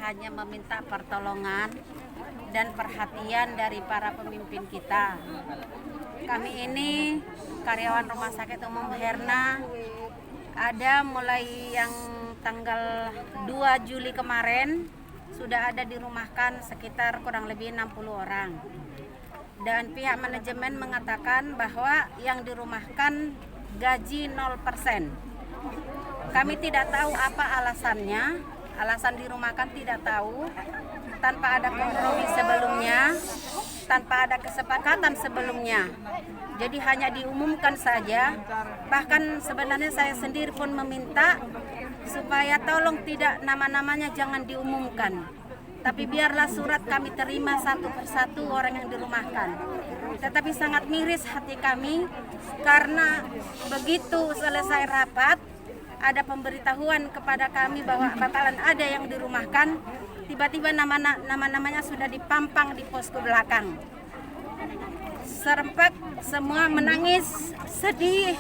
hanya meminta pertolongan dan perhatian dari para pemimpin kita. Kami ini karyawan Rumah Sakit Umum Herna, ada mulai yang tanggal 2 Juli kemarin sudah ada dirumahkan sekitar kurang lebih 60 orang. Dan pihak manajemen mengatakan bahwa yang dirumahkan gaji 0%. Kami tidak tahu apa alasannya, alasan dirumahkan tidak tahu, tanpa ada kompromi sebelumnya, tanpa ada kesepakatan sebelumnya. Jadi hanya diumumkan saja, bahkan sebenarnya saya sendiri pun meminta supaya tolong tidak nama-namanya jangan diumumkan. Tapi biarlah surat kami terima satu persatu orang yang dirumahkan. Tetapi sangat miris hati kami karena begitu selesai rapat, ada pemberitahuan kepada kami bahwa bakalan ada yang dirumahkan. Tiba-tiba nama-namanya sudah dipampang di posko belakang. Serempak semua menangis, sedih.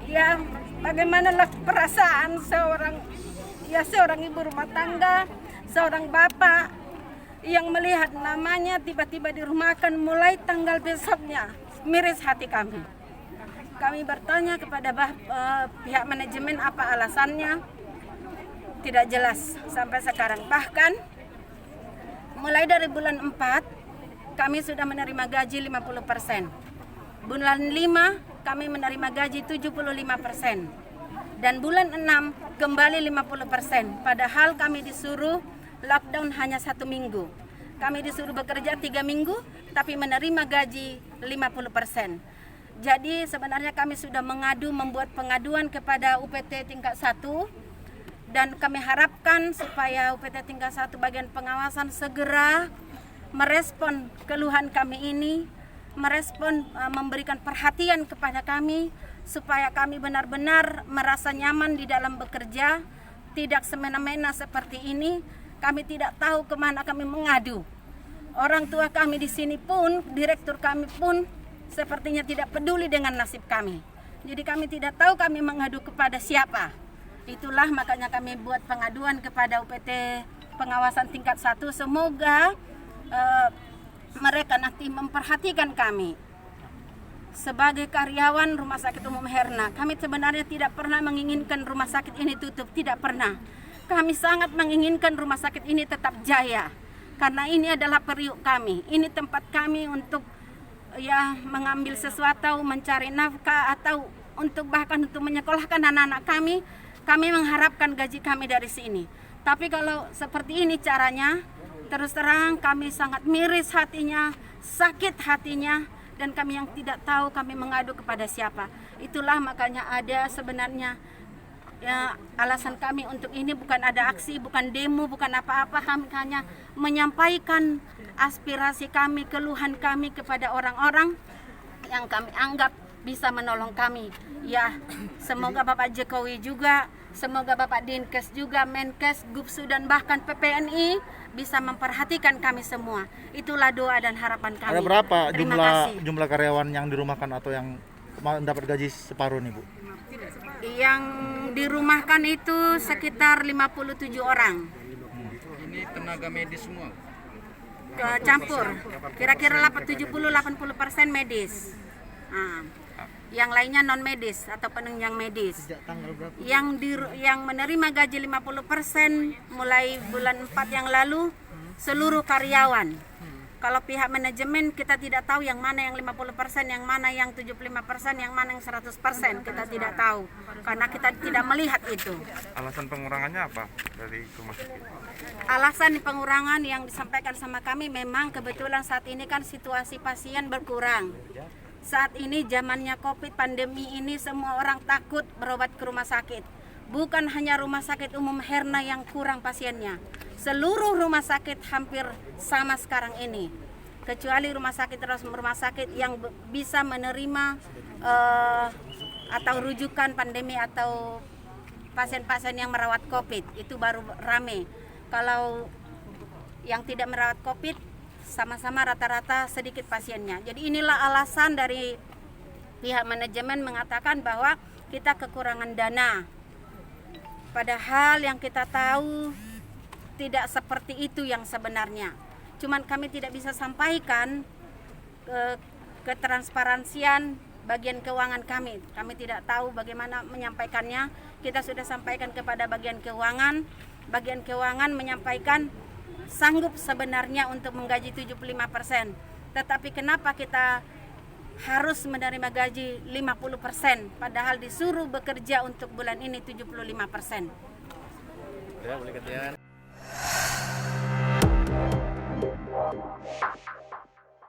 Ya, bagaimanalah perasaan seorang ibu rumah tangga, seorang bapak yang melihat namanya tiba-tiba dirumahkan mulai tanggal besoknya. Miris hati kami. Kami bertanya kepada pihak manajemen apa alasannya, tidak jelas sampai sekarang. Bahkan mulai dari bulan 4 kami sudah menerima gaji 50%. Bulan 5 kami menerima gaji 75%. Dan bulan 6 kembali 50%. Padahal kami disuruh lockdown hanya 1 minggu. Kami disuruh bekerja 3 minggu tapi menerima gaji 50%. Jadi sebenarnya kami sudah membuat pengaduan kepada UPT tingkat 1 dan kami harapkan supaya UPT tingkat 1 bagian pengawasan segera merespon keluhan kami ini, memberikan perhatian kepada kami supaya kami benar-benar merasa nyaman di dalam bekerja, tidak semena-mena seperti ini. Kami tidak tahu kemana kami mengadu. Orang tua kami di sini pun, direktur kami pun sepertinya tidak peduli dengan nasib kami. Jadi kami tidak tahu kami mengadu kepada siapa. Itulah makanya kami buat pengaduan kepada UPT pengawasan tingkat 1. Semoga mereka nanti memperhatikan kami. Sebagai karyawan Rumah Sakit Umum Herna, kami sebenarnya tidak pernah menginginkan rumah sakit ini tutup, tidak pernah. Kami sangat menginginkan rumah sakit ini tetap jaya. Karena ini adalah periuk kami. Ini tempat kami untuk mengambil sesuatu, mencari nafkah atau bahkan untuk menyekolahkan anak-anak kami. Kami mengharapkan gaji kami dari sini. Tapi kalau seperti ini caranya, terus terang kami sangat miris hatinya, sakit hatinya, dan kami yang tidak tahu kami mengadu kepada siapa. Itulah makanya ada sebenarnya alasan kami untuk ini bukan ada aksi, bukan demo, bukan apa-apa. Kami hanya menyampaikan aspirasi kami, keluhan kami kepada orang-orang yang kami anggap bisa menolong kami. Ya, semoga Bapak Jokowi juga, semoga Bapak Dinkes juga, Menkes, Gupsu dan bahkan PPNI bisa memperhatikan kami semua. Itulah doa dan harapan kami. Ada berapa Terima kasih. jumlah karyawan yang dirumahkan atau yang dapat gaji separuh nih, Bu? Yang dirumahkan itu sekitar 57 orang. Ini tenaga medis semua? Campur, kira-kira 70-80% medis. Yang lainnya non medis atau penunjang medis. Yang menerima gaji 50% mulai bulan 4 yang lalu seluruh karyawan. Kalau pihak manajemen kita tidak tahu yang mana yang 50%, yang mana yang 75%, yang mana yang 100%, kita tidak tahu karena kita tidak melihat itu. Alasan pengurangannya apa dari rumah sakit? Alasan pengurangan yang disampaikan sama kami memang kebetulan saat ini kan situasi pasien berkurang. Saat ini zamannya Covid pandemi ini semua orang takut berobat ke rumah sakit. Bukan hanya Rumah Sakit Umum Herna yang kurang pasiennya. Seluruh rumah sakit hampir sama sekarang ini. Kecuali rumah sakit yang bisa menerima atau rujukan pandemi atau pasien-pasien yang merawat Covid, itu baru rame. Kalau yang tidak merawat Covid sama-sama rata-rata sedikit pasiennya. Jadi inilah alasan dari pihak manajemen mengatakan bahwa kita kekurangan dana. Padahal yang kita tahu tidak seperti itu yang sebenarnya. Cuman kami tidak bisa sampaikan ketransparansian bagian keuangan kami. Kami tidak tahu bagaimana menyampaikannya. Kita sudah sampaikan kepada bagian keuangan. Bagian keuangan menyampaikan sanggup sebenarnya untuk menggaji 75%. Tetapi kenapa kita harus menerima gaji 50%, padahal disuruh bekerja untuk bulan ini 75%. Ya, boleh gantian.